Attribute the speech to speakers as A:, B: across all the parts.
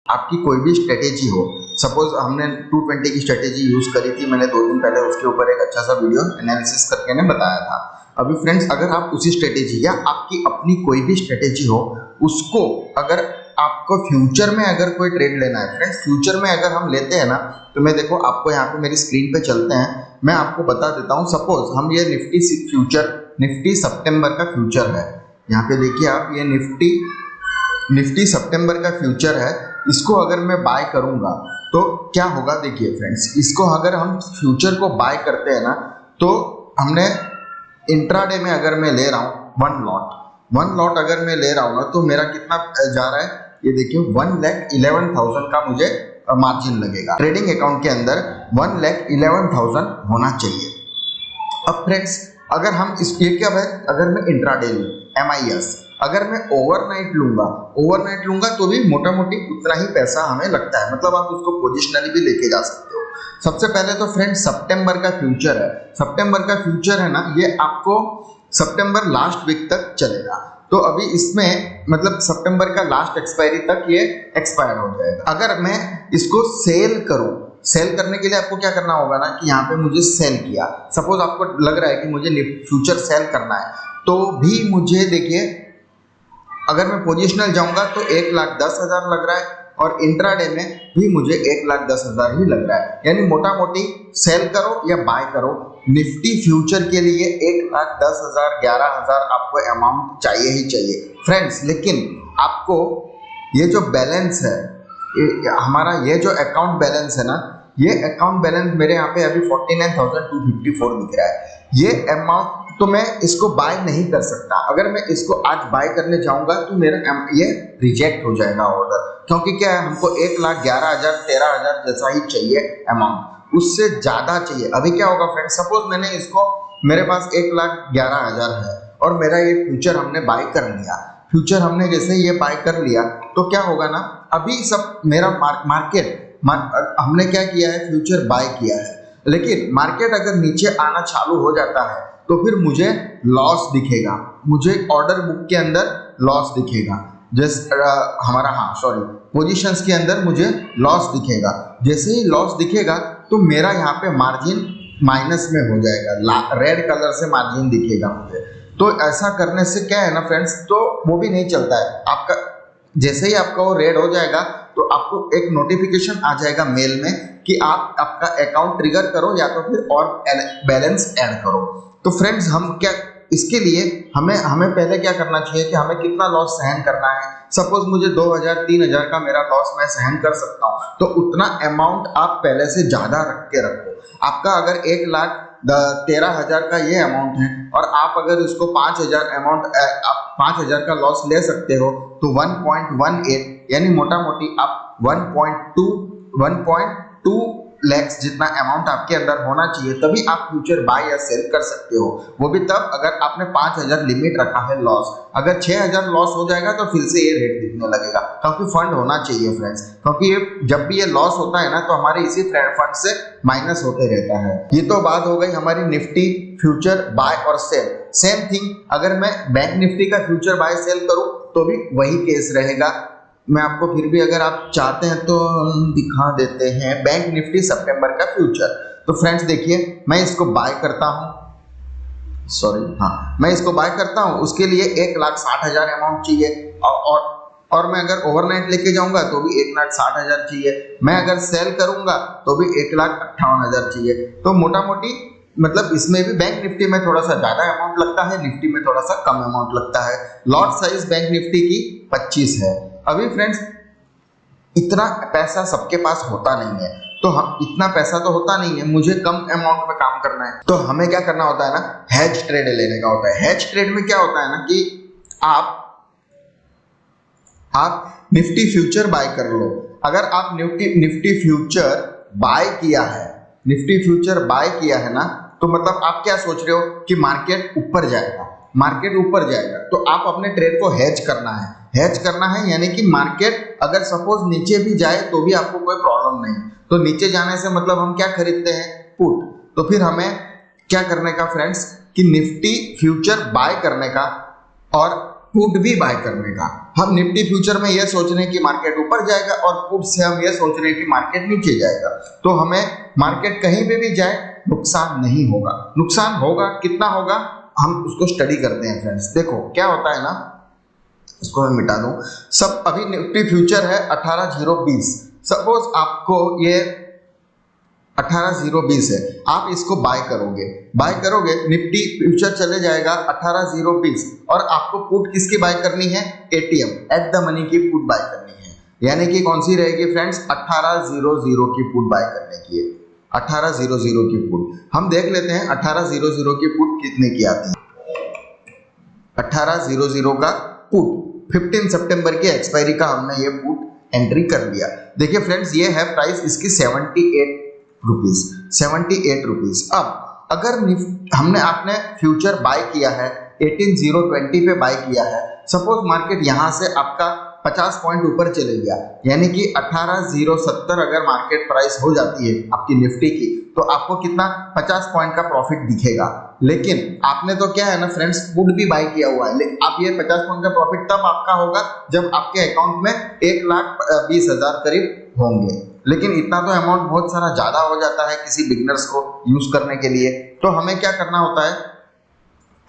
A: आपकी कोई भी स्ट्रेटेजी हो, सपोज हमने 220 की स्ट्रेटेजी यूज करी थी, मैंने 2 दिन पहले उसके ऊपर एक अच्छा सा वीडियो एनालिसिस करके ने बताया था। अभी फ्रेंड्स अगर आप उसी स्ट्रेटेजी या आपकी अपनी कोई भी स्ट्रेटेजी हो, उसको अगर आपको फ्यूचर में अगर कोई ट्रेड लेना है फ्रेंड्स, फ्यूचर में अगर हम लेते हैं ना, तो मैं देखो आपको यहाँ पे मेरी स्क्रीन पे चलते हैं, मैं आपको बता देता हूँ। सपोज हम ये निफ्टी फ्यूचर, निफ्टी सितंबर का फ्यूचर है, यहाँ पे देखिए आप, ये निफ्टी सितंबर का फ्यूचर है। इसको अगर मैं बाय करूंगा तो क्या होगा, देखिए फ्रेंड्स, इसको अगर हम फ्यूचर को बाय करते हैं ना, तो हमने इंट्राडे में अगर मैं ले रहा हूँ वन लॉट अगर मैं ले रहा हूँ ना, तो मेरा कितना जा रहा है, ये देखिए 1,11,000 का मुझे मार्जिन लगेगा। ट्रेडिंग अकाउंट के अंदर 1,11,000 होना चाहिए। अब फ्रेंड्स अगर हम इस ये क्या है, अगर मैं इंट्राडे लूँ MIS, अगर मैं ओवरनाइट लूंगा तो भी मोटा मोटी उतना ही पैसा हमें लगता है, मतलब आप उसको पोजिशनली भी लेके जा सकते हो। सबसे पहले तो फ्रेंड्स सितंबर का फ्यूचर है, सितंबर का फ्यूचर है ना, ये आपको सितंबर लास्ट वीक तक चलेगा। तो अभी इसमें मतलब सितंबर का लास्ट एक्सपायरी तक ये एक्सपायर हो जाएगा। अगर मैं इसको सेल करूं, सेल करने के लिए आपको क्या करना होगा ना, कि यहाँ पे मुझे सेल किया, सपोज आपको लग रहा है कि मुझे फ्यूचर सेल करना है, तो भी मुझे देखिए अगर मैं पोजिशनल जाऊंगा तो 1,10,000 लग रहा है, और इंट्राडे में भी मुझे 1,10,000 ही लग रहा है। यानी मोटा मोटी सेल करो या बाय करो, निफ्टी फ्यूचर के लिए 1,10,000 11,000 आपको अमाउंट चाहिए ही चाहिए फ्रेंड्स। लेकिन आपको ये जो बैलेंस है, हमारा ये जो अकाउंट बैलेंस है ना, ये अकाउंट बैलेंस मेरे यहाँ पे अभी 49,254 दिख रहा है। ये अमाउंट तो मैं इसको बाय नहीं कर सकता। अगर मैं इसको आज बाय करने जाऊंगा तो मेरा ये रिजेक्ट हो जाएगा ऑर्डर, क्योंकि क्या है, हमको 1,11,000 13,000 जैसा ही चाहिए अमाउंट, उससे ज्यादा चाहिए। अभी क्या होगा फ्रेंड्स, सपोज मैंने इसको, मेरे पास 1,11,000 है और मेरा ये फ्यूचर हमने बाय कर लिया, फ्यूचर हमने जैसे ये बाय कर लिया तो क्या होगा ना, अभी सब मेरा हमने क्या किया है, फ्यूचर बाय किया है, लेकिन मार्केट अगर नीचे आना चालू हो जाता है तो फिर मुझे लॉस दिखेगा, मुझे ऑर्डर बुक के अंदर लॉस दिखेगा, जैसे हमारा पोजीशंस के अंदर मुझे लॉस दिखेगा। जैसे ही लॉस दिखेगा तो मेरा यहाँ पे मार्जिन माइनस में हो जाएगा, रेड कलर से मार्जिन दिखेगा मुझे। तो ऐसा करने से क्या है ना फ्रेंड्स, तो वो भी नहीं चलता है आपका। जैसे ही आपका वो रेड हो जाएगा तो आपको एक नोटिफिकेशन आ जाएगा मेल में कि आप आपका अकाउंट ट्रिगर करो या तो फिर और बैलेंस ऐड करो। तो फ्रेंड्स हम क्या, इसके लिए हमें पहले क्या करना चाहिए कि हमें कितना लॉस सहन करना है। सपोज मुझे 2,000 3,000 का मेरा लॉस मैं सहन कर सकता हूँ, तो उतना अमाउंट आप पहले से ज्यादा रख के रखो। आपका अगर 1,13,000 का ये अमाउंट है और आप अगर इसको 5,000 अमाउंट, आप 5,000 का लॉस ले सकते हो, तो 1.18 यानी मोटा मोटी आप 1.2 लैक्स जितना अमाउंट आपके अंदर होना चाहिए, तभी आप फ्यूचर बाय या सेल कर सकते हो। वो भी तब अगर आपने 5,000 लिमिट रखा है लॉस। अगर 6,000 लॉस हो जाएगा तो फिर से ये रेट दिखने लगेगा, क्योंकि फंड होना चाहिए फ्रेंड्स, क्योंकि ये जब भी ये लॉस होता है ना, तो हमारे इसी फंड से माइनस होते रहता है। ये तो बात हो गई हमारी निफ्टी फ्यूचर बाय और सेल। सेम थिंग अगर मैं बैंक निफ्टी का फ्यूचर बाय सेल करूं तो भी वही केस रहेगा। मैं आपको फिर भी अगर आप चाहते हैं तो दिखा देते हैं बैंक निफ्टी सितंबर का फ्यूचर। तो फ्रेंड्स देखिए, मैं इसको बाय करता हूं, मैं इसको बाय करता हूं, उसके लिए 1,60,000 अमाउंट चाहिए, और मैं अगर ओवरनाइट लेके जाऊंगा तो भी 1,60,000 चाहिए, मैं अगर सेल करूंगा तो भी 1,58,000 चाहिए। तो मोटा मोटी मतलब इसमें भी बैंक निफ्टी में थोड़ा सा ज्यादा अमाउंट लगता है, निफ्टी में थोड़ा सा कम अमाउंट लगता है। लॉट साइज बैंक निफ्टी की 25 है। अभी फ्रेंड्स इतना पैसा सबके पास होता नहीं है, तो हम इतना पैसा तो होता नहीं है, मुझे कम अमाउंट में काम करना है, तो हमें क्या करना होता है ना, हेज ट्रेड लेने का होता है। हेज ट्रेड में क्या होता है ना कि आप निफ्टी फ्यूचर बाय कर लो। अगर आप निफ्टी फ्यूचर बाय किया है ना, तो मतलब आप क्या सोच रहे हो कि मार्केट ऊपर जाएगा, तो आप अपने ट्रेड को हेज करना है, यानी कि मार्केट अगर सपोज नीचे भी जाए तो भी आपको कोई प्रॉब्लम नहीं। तो नीचे जाने से मतलब हम क्या खरीदते हैं, पुट। तो फिर हमें क्या करने का फ्रेंड्स, कि निफ्टी फ्यूचर बाय करने का और पुट भी बाय करने का। हम निफ्टी फ्यूचर में ये सोच रहे हैं कि मार्केट ऊपर जाएगा और पुट से हम ये सोच रहे हैं कि मार्केट नीचे जाएगा। तो हमें मार्केट कहीं पे भी जाए नुकसान नहीं होगा। नुकसान होगा, कितना होगा हम उसको स्टडी करते हैं फ्रेंड्स। देखो क्या होता है ना, इसको मैं मिटा दूं। सब अभी निफ्टी फ्यूचर है 18020। सपोज आपको ये 18020 है, आप इसको बाय करोगे निफ्टी फ्यूचर चले जाएगा 18020 और आपको पुट किसकी बाय करनी है, एटीएम एट द मनी की पुट बाय करनी है। यानी कि कौन सी रहेगी फ्रेंड्स, 1800 की पुट बाय करने की है, 1800 की पुट। हम देख लेते हैं 1800 की पुट कितने की आती है। 1800 का पुट 15 सितंबर की एक्सपायरी का हमने ये पुट एंट्री कर लिया। देखिए फ्रेंड्स, ये है प्राइस इसकी 78 रुपीज। अब अगर हमने आपने फ्यूचर बाय किया है 18020 पे बाय किया है, सपोज मार्केट यहां से आपका 50 पॉइंट ऊपर चले गया, यानी कि 18070 अगर मार्केट प्राइस हो जाती है आपकी निफ्टी की, तो आपको कितना 50 पॉइंट का प्रॉफिट दिखेगा। लेकिन आपने तो क्या है ना फ्रेंड्स, पुट भी बाय किया हुआ है। आप ये 50 पॉइंट का प्रॉफिट तब आपका होगा जब आपके अकाउंट में 1,20,000 करीब होंगे। लेकिन इतना तो अमाउंट बहुत सारा ज्यादा हो जाता है किसी बिगनर्स को यूज करने के लिए। तो हमें क्या करना होता है,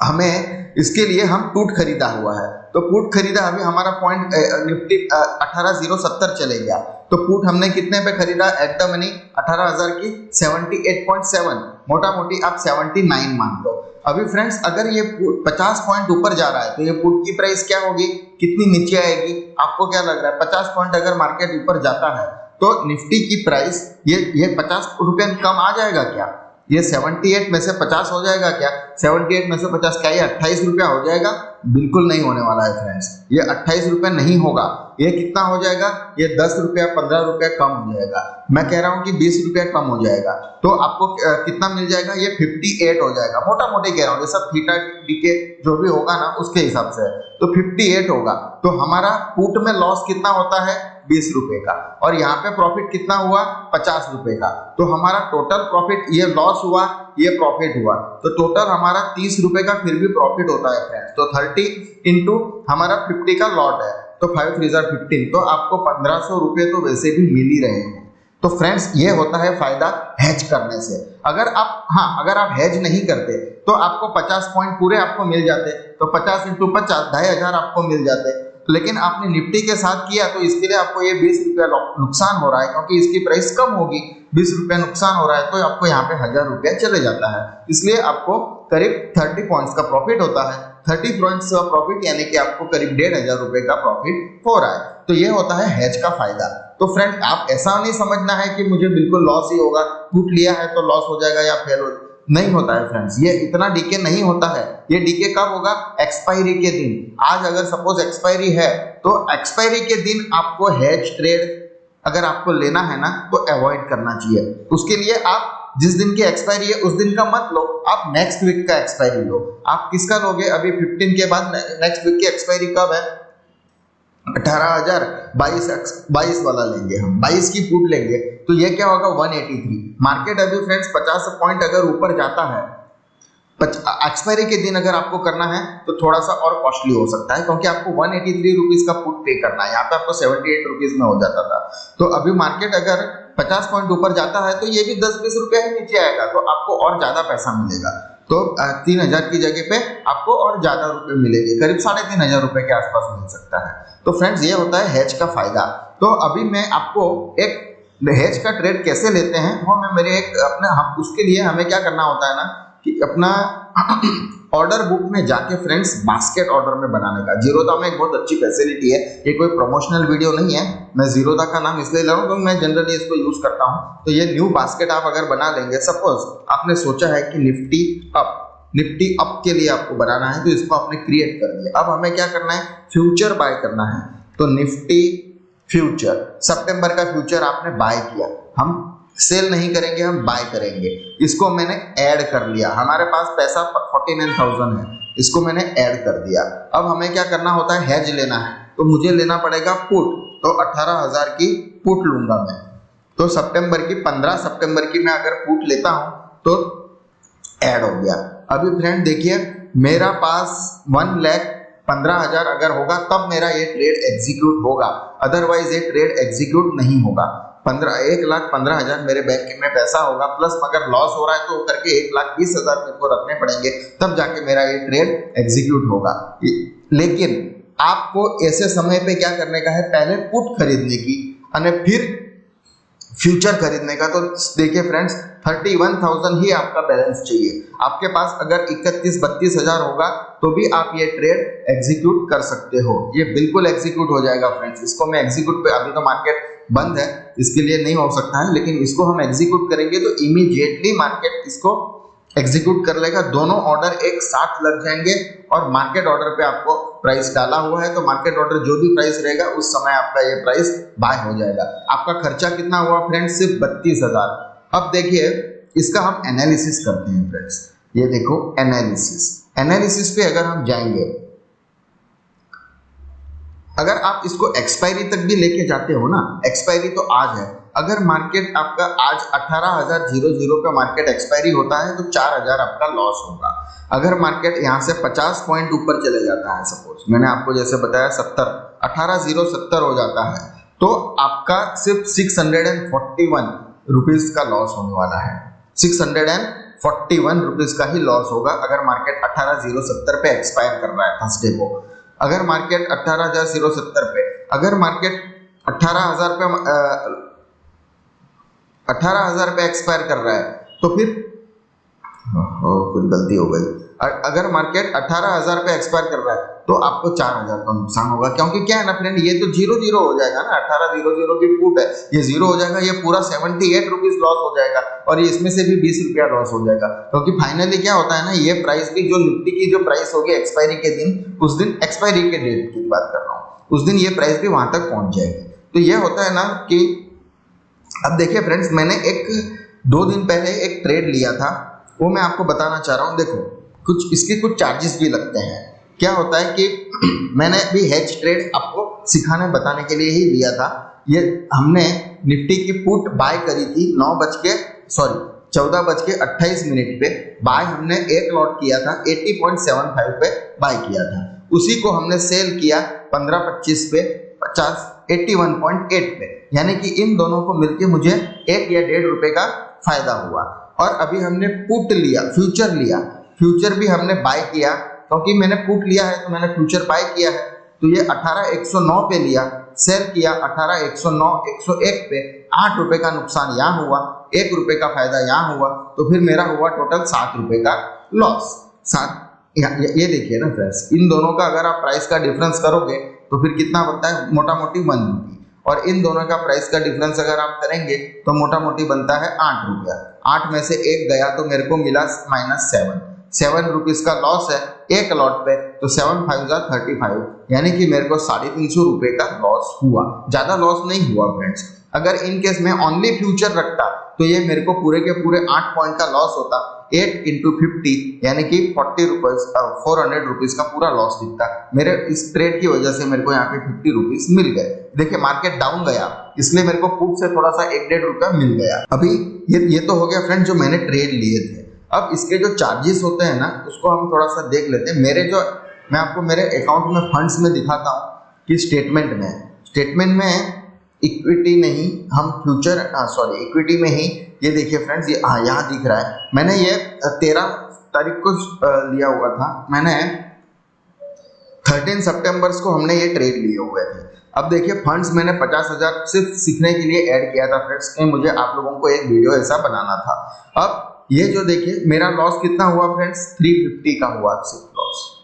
A: हमें इसके लिए हम पुट खरीदा हुआ है। तो पुट खरीदा, अभी हमारा पॉइंट निफ्टी 18070 चले गया, तो पुट हमने कितने पे खरीदा एट द मनी 18000 की 78.7, मोटा मोटी आप 79 मान लो। अभी फ्रेंड्स अगर ये 50 पॉइंट ऊपर जा रहा है तो ये पुट की प्राइस क्या होगी, कितनी नीचे आएगी, आपको क्या लग रहा है? 50 पॉइंट अगर मार्केट ऊपर जाता है तो निफ्टी की प्राइस ये 50 रुपये कम आ जाएगा क्या? ये 78 में से 50 हो जाएगा क्या? 78 में से 50 क्या ये 28 रुपया हो जाएगा? बिल्कुल नहीं होने वाला है फ्रेंड्स, ये 28 रुपये नहीं होगा। ये कितना हो जाएगा? ये 10 रुपया 15 रुपया कम हो जाएगा। मैं कह रहा हूँ कि 20 रुपया कम हो जाएगा। तो आपको कितना मिल जाएगा? ये 58 हो जाएगा। मोटा मोटी कह रहा हूँ, ये सब थीटा डीके जो भी होगा ना उसके हिसाब से, तो 58 होगा। तो हमारा पुट में लॉस कितना होता है? 20 रुपए का, और यहाँ पे प्रॉफिट कितना हुआ? 50 रुपए का। तो हमारा टोटल प्रॉफिट, ये लॉस हुआ, ये प्रॉफिट हुआ, तो टोटल हमारा 30 रुपए का फिर भी प्रॉफिट होता है फ्रेंड्स। तो 30 इंटू हमारा 50 का लॉट है, तो 5 3 15, तो आपको 1500 रुपये तो वैसे भी मिल ही रहे हैं। तो फ्रेंड्स ये होता है फायदा हेज करने से। अगर आप हेज नहीं करते तो आपको 50 पॉइंट पूरे आपको मिल जाते, तो 50 इंटू 50 2500 आपको मिल जाते। लेकिन आपने निफ्टी के साथ किया तो इसके लिए आपको ये 20 रुपया नुकसान हो रहा है, क्योंकि इसकी प्राइस कम होगी। 20 रुपया नुकसान हो रहा है तो आपको यहाँ पे 1000 रुपया चले जाता है। इसलिए आपको करीब 30 पॉइंट्स का प्रॉफिट होता है। 30 पॉइंट्स का प्रॉफिट यानी कि आपको करीब 1500 रुपए का प्रॉफिट हो रहा है। तो ये होता है हेज का फायदा। तो फ्रेंड आप ऐसा नहीं समझना है कि मुझे बिल्कुल लॉस ही होगा, पुट लिया है तो लॉस हो जाएगा या फेल हो, नहीं होता है फ्रेंड्स। ये इतना डीके नहीं होता है। ये डीके कब होगा? एक्सपायरी के दिन। आज अगर सपोज एक्सपायरी है तो एक्सपायरी के दिन आपको हेज ट्रेड अगर आपको लेना है ना तो अवॉइड करना चाहिए। उसके लिए आप जिस दिन की एक्सपायरी है उस दिन का मत लो, आप नेक्स्ट वीक का एक्सपायरी लो। आप किसका लोगे? अभी 15 के बाद नेक्स्ट वीक की एक्सपायरी कब है? 18,000 22 वाला लेंगे हम, 22 की पुट लेंगे, तो ये क्या होगा? 183। मार्केट अभी फ्रेंड्स 50 पॉइंट अगर ऊपर जाता है, एक्सपायरी के दिन अगर आपको करना है तो थोड़ा सा और कॉस्टली हो सकता है, क्योंकि आपको 183 रुपीज का पुट पे करना है। यहाँ पे आपको 78 रुपीज में हो जाता था। तो अभी मार्केट अगर 50 पॉइंट ऊपर जाता है तो ये भी 10-20 रुपया ही नीचे आएगा, तो आपको और ज्यादा पैसा मिलेगा। तो 3000 की जगह पे आपको और ज्यादा रुपए मिलेंगे, करीब 3500 रुपए के आसपास मिल सकता है। तो फ्रेंड्स ये होता है हेज का फायदा। तो अभी मैं आपको एक हेज का ट्रेड कैसे लेते हैं वो मैं मेरे एक अपने उसके लिए हमें क्या करना होता है ना कि अपना ऑर्डर बुक में जाके फ्रेंड्स बास्केट ऑर्डर में बनाने का। जीरोधा में एक बहुत अच्छी फैसिलिटी है। ये कोई प्रमोशनल वीडियो नहीं है, मैं जीरोधा का नाम इसलिए ले रहा हूँ क्योंकि मैं जनरली इसको यूज करता हूँ। तो ये न्यू बास्केट आप अगर बना लेंगे, सपोज आपने सोचा है कि निफ्टी अप के लिए आपको बनाना है, तो इसको आपने क्रिएट कर दिया। अब हमें क्या करना है? फ्यूचर बाय करना है। तो निफ्टी फ्यूचर, सितंबर का फ्यूचर आपने बाय किया, हम सेल नहीं करेंगे, हम बाय करेंगे। इसको मैंने ऐड कर लिया, हमारे पास पैसा 49,000 है, इसको मैंने ऐड कर दिया। अब हमें क्या करना होता है? हेज लेना है, तो मुझे लेना पड़ेगा पुट। तो 18,000 की पुट लूंगा मैं। तो सितंबर की 15 सितंबर की मैं अगर पुट लेता हूं तो ऐड हो गया। अभी फ्रेंड देखिए मेरा पास 1 लाख 15,000 अगर होगा तब मेरा ये ट्रेड एग्जीक्यूट होगा, अदरवाइज ये ट्रेड एग्जीक्यूट नहीं होगा। 1,15,000 मेरे बैंक में पैसा होगा, प्लस अगर लॉस हो रहा है तो करके 1,20,000 मेरे को रखने पड़ेंगे, तब जाके मेरा ये ट्रेड एग्जीक्यूट होगा। लेकिन आपको ऐसे समय पे क्या करने का है, पहले पुट खरीदने की और फिर फ्यूचर खरीदने का। तो देखिए फ्रेंड्स, 31,000 ही आपका बैलेंस चाहिए। आपके पास अगर 31-32,000 होगा तो भी आप ये ट्रेड एग्जीक्यूट कर सकते हो, ये बिल्कुल एग्जीक्यूट हो जाएगा फ्रेंड्स। इसको मैं एग्जीक्यूट पे, अभी तो मार्केट बंद है इसके लिए नहीं हो सकता है, लेकिन इसको हम एग्जीक्यूट करेंगे तो इमीडिएटली मार्केट इसको एग्जीक्यूट कर लेगा। दोनों ऑर्डर एक साथ लग जाएंगे और मार्केट ऑर्डर पे आपको प्राइस डाला हुआ है, तो मार्केट ऑर्डर जो भी प्राइस रहेगा उस समय आपका ये प्राइस बाय हो जाएगा। आपका खर्चा कितना हुआ फ्रेंड्स, सिर्फ 32,000। अब देखिए इसका हम एनालिसिस करते हैं फ्रेंड्स। ये देखो एनालिसिस पे अगर हम जाएंगे, अगर आप इसको एक्सपायरी तक भी लेके जाते हो ना, एक्सपायरी तो आज है, अगर मार्केट आपका आज 18,000 पे मार्केट एक्सपायरी होता है तो 4,000 आपका लॉस होगा। अगर मार्केट यहाँ से 50 पॉइंट ऊपर चले जाता है, सपोज मैंने आपको जैसे बताया 18,070 हो जाता है, तो आपका सिर्फ 641 रुपीज का लॉस होने वाला है। 641 रुपीज का ही लॉस होगा अगर मार्केट 18,070 पे एक्सपायर कर रहा है थर्सडे को। अगर मार्केट 18,070 पे, अगर मार्केट 18,000 पे एक्सपायर कर रहा है तो फिर कुछ गलती हो गई। अगर मार्केट 18,000 पे एक्सपायर कर रहा है तो आपको 4,000 का नुकसान होगा, क्योंकि क्या है ना फ्रेंड, ये तो 0-0 हो जाएगा ना, 18,000 की पुट है, ये 0 हो जाएगा, ये पूरा 78 रुपीज लॉस हो जाएगा और इसमें से भी 20 रुपया लॉस हो जाएगा। क्योंकि फाइनली क्या होता है ना, ये प्राइस की जो निफ्टी की जो प्राइस होगी एक्सपायरी के दिन, उस दिन एक्सपायरी के डेट की बात कर रहा हूँ, उस दिन ये प्राइस भी वहां तक पहुंच जाएगी। तो ये होता है ना कि अब देखिए फ्रेंड्स, मैंने 2 दिन पहले एक ट्रेड लिया था, वो मैं आपको बताना चाह रहा हूँ। देखो कुछ इसके कुछ चार्जेस भी लगते हैं। क्या होता है कि मैंने भी हेज ट्रेड आपको सिखाने बताने के लिए ही लिया था। ये हमने निफ्टी की पुट बाय करी थी 14:28 पे बाय हमने एक लॉट किया था, 80.75 पे बाय किया था। उसी को हमने सेल किया 15:25 पे 81.8 पे, यानी कि इन दोनों को मिलके मुझे 1 या 1.5 रुपए का फायदा हुआ। और अभी हमने पुट लिया, फ्यूचर लिया, फ्यूचर भी हमने बाय किया, क्योंकि मैंने पुट लिया है तो मैंने फ्यूचर बाय किया है। तो ये 18,109 पे लिया, सेल किया 18,109 101 पे, 8 रुपए का नुकसान यहाँ हुआ, 1 रुपए का फायदा यहाँ हुआ, तो फिर मेरा हुआ टोटल 7 रुपए का लॉस। ये देखिए ना फ्रेंड्स, इन दोनों का अगर आप प्राइस का डिफरेंस करोगे तो फिर कितना बनता है, मोटा मोटी 1 रुपी, और इन दोनों का प्राइस का डिफरेंस अगर आप करेंगे तो मोटा मोटी बनता है 8 रुपया। 8 में से 1 गया तो मेरे को मिला -7 रुपीज का लॉस है एक लॉट पे, तो 7 5 35, यानी कि मेरे को 350 रुपए का लॉस हुआ, ज्यादा लॉस नहीं हुआ फ्रेंड्स। अगर इन केस में ओनली फ्यूचर रखता तो ये मेरे को पूरे के पूरे 8 पॉइंट का लॉस होता। 8 × 50 यानी कि 400 रुपीज का पूरा लॉस दिखता। मेरे इस ट्रेड की वजह से मेरे को यहाँ पे 50 रुपीज मिल गए। देखिए मार्केट डाउन गया, इसलिए मेरे को पुट से थोड़ा सा 1-1.5 रुपया मिल गया। अभी ये तो हो गया फ्रेंड जो मैंने ट्रेड लिए थे। अब इसके जो चार्जेस होते हैं ना, उसको हम थोड़ा सा देख लेते हैं। मैं आपको मेरे अकाउंट में फंड्स में दिखाता हूँ कि स्टेटमेंट में इक्विटी नहीं, हम फ्यूचर इक्विटी में ही, ये देखिए फ्रेंड्स, ये यहाँ दिख रहा है। मैंने ये 13 तारीख को लिया हुआ था, मैंने 13 सितंबर को हमने ये ट्रेड लिए हुए थे। अब देखिए फंड्स मैंने 50,000 सिर्फ सीखने के लिए ऐड किया था फ्रेंड्स, कि मुझे आप लोगों को एक वीडियो ऐसा बनाना था। अब ये जो देखिए मेरा लॉस कितना हुआ फ्रेंड्स, 350 का हुआ, सिर्फ लॉस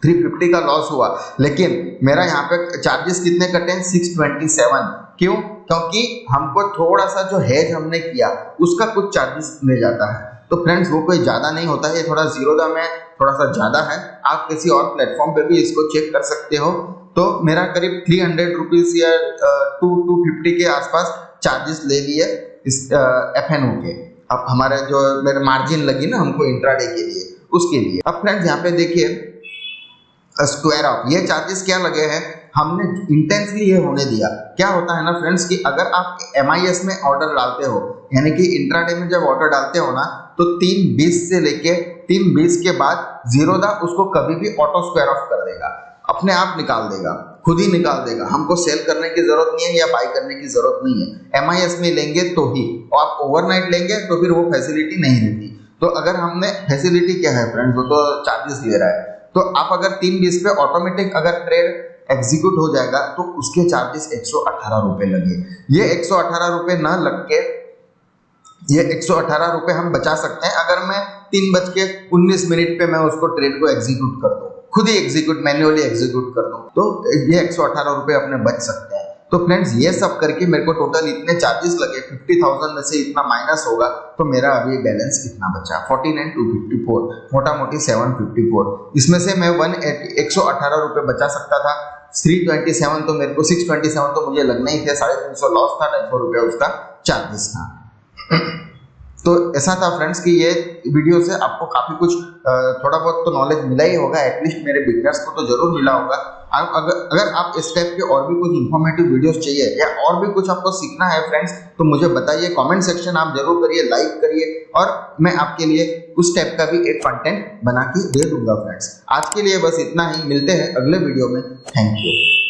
A: 350 का लॉस हुआ। लेकिन मेरा यहाँ पे चार्जेस कितने कटे हैं, 627। क्यों? क्योंकि हमको थोड़ा सा जो हेज हमने किया उसका कुछ चार्जेस मिल जाता है। तो फ्रेंड्स वो कोई ज़्यादा नहीं होता है, ये थोड़ा जीरोधा में थोड़ा सा ज़्यादा है। आप किसी और प्लेटफॉर्म पे भी इसको चेक कर सकते हो। तो मेरा करीब 300 रुपीज़ या 250 के आसपास चार्जेस ले लिए इस FNO के। अब हमारे जो मेरे मार्जिन लगी ना हमको इंट्राडे के लिए, उसके लिए। अब फ्रेंड्स यहाँ पे देखिए स्क्वायर ऑफ, ये चार्जेस क्या लगे हैं, हमने इंटेंसली ये होने दिया। क्या होता है ना फ्रेंड्स कि अगर आप MIS में ऑर्डर डालते हो, यानी कि इंट्राडे में जब ऑर्डर डालते हो ना, तो 3:20 से लेके 3:20 के बाद जीरो था उसको कभी भी ऑटो स्क्वायर ऑफ कर देगा, अपने आप निकाल देगा, खुद ही निकाल देगा। हमको सेल करने की जरूरत नहीं है या बाय करने की जरूरत नहीं है। MIS में लेंगे तो ही, और आप ओवरनाइट लेंगे तो फिर वो फैसिलिटी नहीं रहती। तो अगर हमने फैसिलिटी क्या है फ्रेंड्स, वो तो चार्जेस ले रहा है। तो आप अगर 3:20 पे ऑटोमेटिक अगर ट्रेड एग्जीक्यूट हो जाएगा तो उसके चार्जेस 118 रुपए लगे। ये 118 रुपए ना लग के ये 118 रुपए हम बचा सकते हैं अगर मैं 3:19 पे मैं उसको ट्रेड को एग्जीक्यूट कर दूं, खुद ही एग्जीक्यूट मैन्युअली एग्जीक्यूट कर दूं, तो ये 118 रुपए अपने बच सकते हैं। तो फ्रेंड्स ये सब करके मेरे को टोटल इतने चार्जेस लगे, 50,000 में से इतना माइनस होगा तो मेरा अभी बैलेंस कितना बचा, 49,254, मोटा मोटी 754। इसमें से मैं 118 रुपए बचा सकता था, 327 तो मेरे को 627 तो मुझे लगना ही थे, 350 लॉस था, 250 रुपया उसका चार्जेस था। तो ऐसा था फ्रेंड्स कि ये वीडियो से आपको काफी कुछ थोड़ा बहुत तो नॉलेज मिला ही होगा, एटलीस्ट मेरे बिगनर्स को तो जरूर मिला होगा। अगर आप इस टाइप के और भी कुछ इंफॉर्मेटिव वीडियोस चाहिए या और भी कुछ आपको सीखना है फ्रेंड्स, तो मुझे बताइए, कमेंट सेक्शन आप जरूर करिए, लाइक करिए, और मैं आपके लिए उस टाइप का भी एक कंटेंट बना के दे दूंगा फ्रेंड्स। आज के लिए बस इतना ही, मिलते हैं अगले वीडियो में। Thank you.